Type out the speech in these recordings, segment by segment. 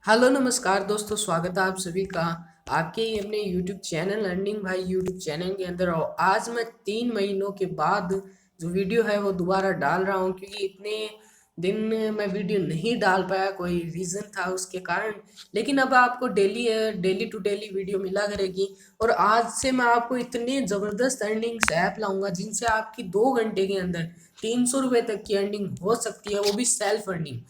Hello नमस्कार दोस्तों, स्वागत है आप सभी का आपके ही अपने यूट्यूब चैनल अर्निंग भाई यूट्यूब चैनल के अंदर। और आज मैं 3 महीनों के बाद जो वीडियो है वो दोबारा डाल रहा हूँ, क्योंकि इतने दिन मैं वीडियो नहीं डाल पाया, कोई रीज़न था उसके कारण। लेकिन अब आपको daily daily to daily video मिला करेगी। और आज से मैं आपको इतने ज़बरदस्त अर्निंग्स ऐप लाऊंगा जिनसे आपकी 2 घंटे के अंदर 300 रुपये तक की अर्निंग हो सकती है, वो भी सेल्फ अर्निंग।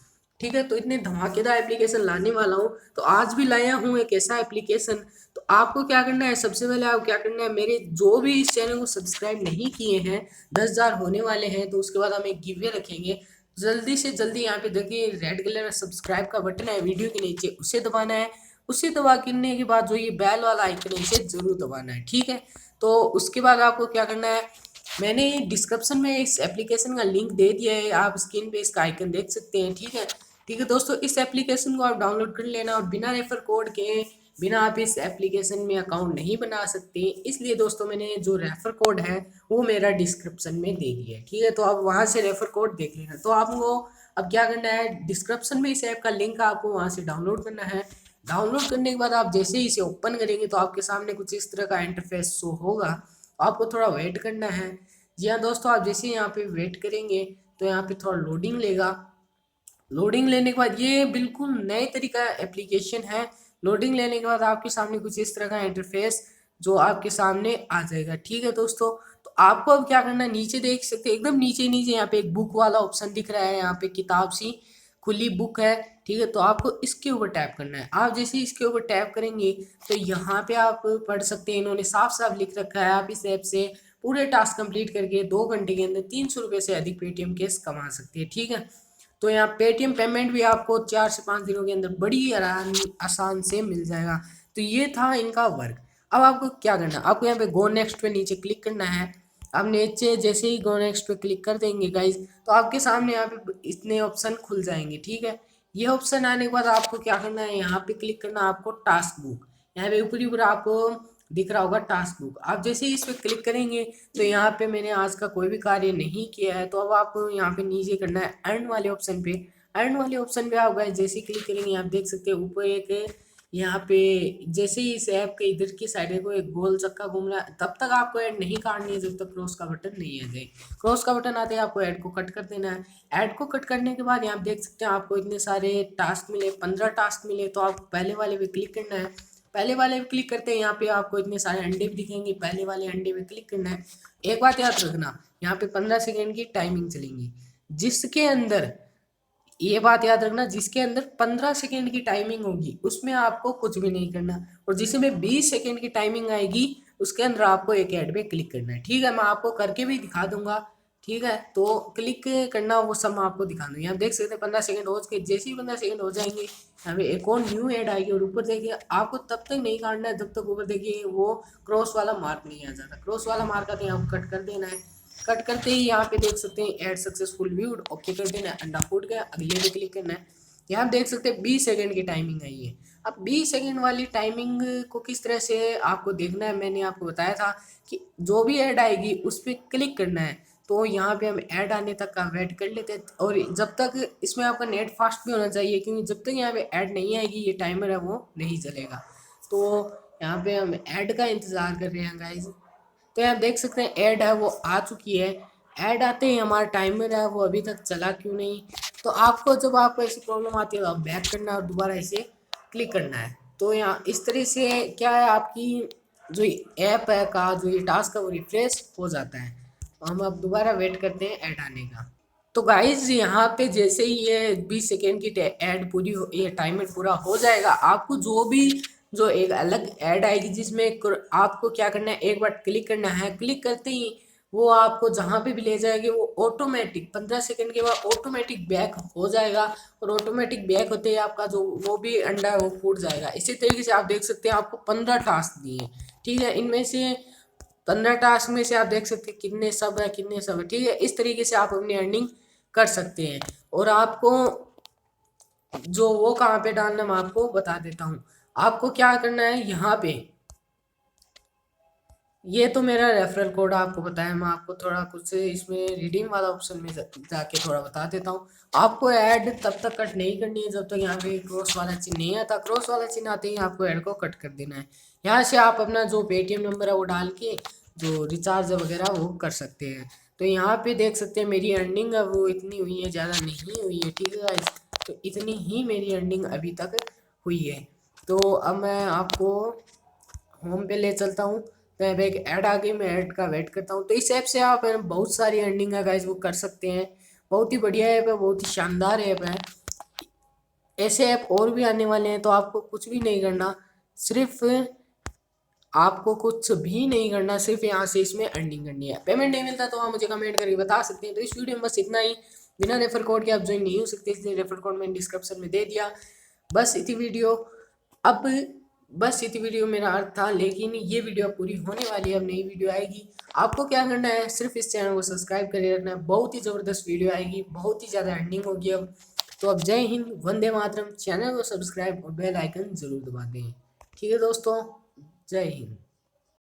ठीक है, तो इतने धमाकेदार एप्लीकेशन लाने वाला हूँ। तो आज भी लाया हूँ एक ऐसा एप्लीकेशन। तो आपको क्या करना है, सबसे पहले आपको क्या करना है, मेरे जो भी इस चैनल को सब्सक्राइब नहीं किए हैं, 10,000 होने वाले हैं, तो उसके बाद हम एक गिव रखेंगे। जल्दी से जल्दी यहाँ पे देखिए रेड कलर का सब्सक्राइब का बटन है वीडियो के नीचे, उसे दबाना है। उसे दबा करने के बाद जो ये बेल वाला आइकन है इसे जरूर दबाना है, ठीक है। तो उसके बाद आपको क्या करना है, मैंने डिस्क्रिप्शन में इस एप्लीकेशन का लिंक दे दिया है, आप स्क्रीन पे इसका आइकन देख सकते हैं, ठीक है। ठीक है दोस्तों, इस एप्लीकेशन को आप डाउनलोड कर लेना और बिना रेफर कोड के बिना आप इस एप्लीकेशन में अकाउंट नहीं बना सकते। इसलिए दोस्तों मैंने जो रेफर कोड है वो मेरा डिस्क्रिप्शन में दे दिया है, ठीक है। तो आप वहाँ से रेफर कोड देख लेना। तो आपको अब क्या करना है, डिस्क्रिप्शन में इस ऐप का लिंक आपको वहाँ से डाउनलोड करना है। डाउनलोड करने के बाद आप जैसे ही इसे ओपन करेंगे तो आपके सामने कुछ इस तरह का इंटरफेस शो होगा। आपको थोड़ा वेट करना है। जी हाँ दोस्तों, आप जैसे यहाँ पे वेट करेंगे तो यहाँ पे थोड़ा लोडिंग लेगा। लोडिंग लेने के बाद ये बिल्कुल नए तरीका एप्लीकेशन है। लोडिंग लेने के बाद आपके सामने कुछ इस तरह का इंटरफेस जो आपके सामने आ जाएगा, ठीक है दोस्तों। तो आपको अब क्या करना है, नीचे देख सकते हैं एकदम नीचे नीचे यहाँ पे एक बुक वाला ऑप्शन दिख रहा है, यहाँ पे किताब सी खुली बुक है, ठीक है। तो आपको इसके ऊपर टैप करना है। आप जैसे ही इसके ऊपर टैप करेंगे तो यहाँ पे आप पढ़ सकते हैं, इन्होंने साफ साफ लिख रखा है, आप इस ऐप से पूरे टास्क कंप्लीट करके 2 घंटे के अंदर 300 रुपये से अधिक पेटीएम कैश कमा सकते हैं, ठीक है। तो यहाँ पेटीएम पेमेंट भी आपको 4 से 5 दिनों के अंदर बड़ी आसान से मिल जाएगा। तो ये था इनका वर्क। अब आपको क्या करना है, आपको यहाँ पे गो नेक्स्ट पे नीचे क्लिक करना है। आप नीचे जैसे ही गो नेक्स्ट पे क्लिक कर देंगे गाइज, तो आपके सामने यहाँ पे इतने ऑप्शन खुल जाएंगे, ठीक है। ये ऑप्शन आने के बाद आपको क्या करना है, यहाँ पे क्लिक करना है आपको टास्क बुक। यहाँ पे ऊपरी ऊपर आपको दिख रहा होगा टास्क बुक। आप जैसे ही इस पर क्लिक करेंगे तो यहाँ पे मैंने आज का कोई भी कार्य नहीं किया है, तो अब आपको यहाँ पे नीचे करना है अर्न वाले ऑप्शन पे। अर्न वाले ऑप्शन पे आप गाइस जैसे ही क्लिक करेंगे आप देख सकते हैं ऊपर एक यहाँ पे जैसे ही इस ऐप के इधर की साइड को एक गोल चक्का घूम रहा है, तब तक आपको ऐड नहीं काटनी है जब तक क्रॉस का बटन नहीं आ जाए। क्रॉस का बटन आते ही आपको ऐड को कट कर देना है। ऐड को कट करने के बाद यहाँ देख सकते हैं आपको इतने सारे टास्क मिले, 15 टास्क मिले। तो आप पहले वाले पे क्लिक करना है। पहले वाले पे क्लिक करते हैं, यहाँ पे आपको इतने सारे अंडे भी दिखेंगे, पहले वाले अंडे पे क्लिक करना है। एक बात याद रखना, यहाँ पे 15 सेकेंड की टाइमिंग चलेंगी, जिसके अंदर ये बात याद रखना, जिसके अंदर 15 सेकेंड की टाइमिंग होगी उसमें आपको कुछ भी नहीं करना। और जिसमें 20 सेकेंड की टाइमिंग आएगी उसके अंदर आपको एक ऐड पे क्लिक करना है, ठीक है। मैं आपको करके भी दिखा दूंगा, ठीक है। तो क्लिक करना वो सब मैं आपको दिखा दूंगा। यहाँ देख सकते हैं 15 सेकेंड हो गए, जैसे ही 15 सेकेंड हो जाएंगे यहाँ पे एक और न्यू ऐड आएगी। और ऊपर देखिए आपको तब तक नहीं काटना है जब तक ऊपर देखिए वो क्रॉस वाला मार्क नहीं आ जाता। क्रॉस वाला मार्क आते हैं आपको कट कर देना है। कट करते ही यहाँ पे देख सकते हैं ऐड सक्सेसफुल व्यूड, ओके कर देना है, अंडा फूट गया, अगले पे क्लिक करना है। यहाँ देख सकते हैं 20 सेकेंड की टाइमिंग आई है। अब 20 सेकेंड वाली टाइमिंग को किस तरह से आपको देखना है, मैंने आपको बताया था कि जो भी ऐड आएगी उस पर क्लिक करना है। तो यहाँ पे हम ऐड आने तक का वेट कर लेते हैं। और जब तक इसमें आपका नेट फास्ट भी होना चाहिए, क्योंकि जब तक यहाँ पे ऐड नहीं आएगी ये टाइमर है वो नहीं चलेगा। तो यहाँ पे हम ऐड का इंतज़ार कर रहे हैं गाइज। तो आप देख सकते हैं ऐड है वो आ चुकी है। ऐड आते ही हमारा टाइमर है वो अभी तक चला क्यों नहीं। तो आपको जब आपको ऐसी प्रॉब्लम आती है तो आप बैक करना है और दोबारा इसे क्लिक करना है। तो यहाँ इस तरह से क्या है, आपकी जो ऐप है का जो ये टास्क है वो रिफ्रेश हो जाता है। तो हम अब दोबारा वेट करते हैं ऐड आने का। तो गाइज यहाँ पे जैसे ही ये 20 सेकेंड की ऐड पूरी ये टाइमर पूरा हो जाएगा, आपको जो भी जो एक अलग ऐड आएगी जिसमें आपको क्या करना है, एक बार क्लिक करना है। क्लिक करते ही वो आपको जहाँ पे भी ले जाएगी वो ऑटोमेटिक 15 सेकेंड के बाद ऑटोमेटिक बैक हो जाएगा। और ऑटोमेटिक बैक होते ही आपका जो वो भी अंडा है वो फूट जाएगा। इसी तरीके से आप देख सकते हैं आपको 15 टास्क दिए, ठीक है। इनमें से 15 टास्क में से आप देख सकते हैं कितने सब है कितने सब है, ठीक है। इस तरीके से आप अपनी अर्निंग कर सकते हैं। और आपको जो वो कहाँ पे डालना मैं आपको बता देता हूँ। आपको क्या करना है, यहाँ पे ये तो मेरा रेफरल कोड आपको पता है। मैं आपको थोड़ा कुछ इसमें रिडीम वाला ऑप्शन में जाके थोड़ा बता देता हूँ। आपको ऐड तब तक कट नहीं करनी है जब तक यहाँ पे क्रॉस वाला चिन्ह नहीं आता। क्रॉस वाला चिन्ह आते ही आपको ऐड को कट कर देना है। यहाँ से आप अपना जो पेटीएम नंबर है वो डाल के जो रिचार्ज वगैरह वो कर सकते हैं। तो यहाँ पे देख सकते हैं मेरी अर्निंग है वो इतनी हुई है, ज़्यादा नहीं हुई है, ठीक है गाइस। तो इतनी ही मेरी अर्निंग अभी तक हुई है। तो अब मैं आपको होम पे ले चलता हूँ। तो अब एक ऐड आ गई, मैं ऐड का वेट करता हूँ। तो इस ऐप से आप बहुत सारी अर्निंग है गाइस वो कर सकते हैं। बहुत ही बढ़िया ऐप है, बहुत ही शानदार ऐप है। ऐसे ऐप और भी आने वाले हैं, तो आपको कुछ भी नहीं करना, सिर्फ आपको कुछ भी नहीं करना, सिर्फ यहाँ से इसमें अर्निंग करनी है। पेमेंट नहीं मिलता तो आप मुझे कमेंट करके बता सकते हैं। तो इस वीडियो में बस इतना ही। बिना रेफर कोड के आप ज्वाइन नहीं हो सकते, इसलिए रेफर कोड मैंने डिस्क्रिप्शन में दे दिया। बस इतनी वीडियो। अब बस इतनी वीडियो मेरा अर्थ था, लेकिन ये वीडियो पूरी होने वाली है, अब नई वीडियो आएगी। आपको क्या करना है, सिर्फ इस चैनल को सब्सक्राइब करके रखना है। बहुत ही ज़बरदस्त वीडियो आएगी, बहुत ही ज़्यादा अर्निंग होगी अब। तो अब जय हिंद, वंदे मातरम। चैनल को सब्सक्राइब और बेल आइकन जरूर दबा दें। ठीक है दोस्तों, जय हिंद।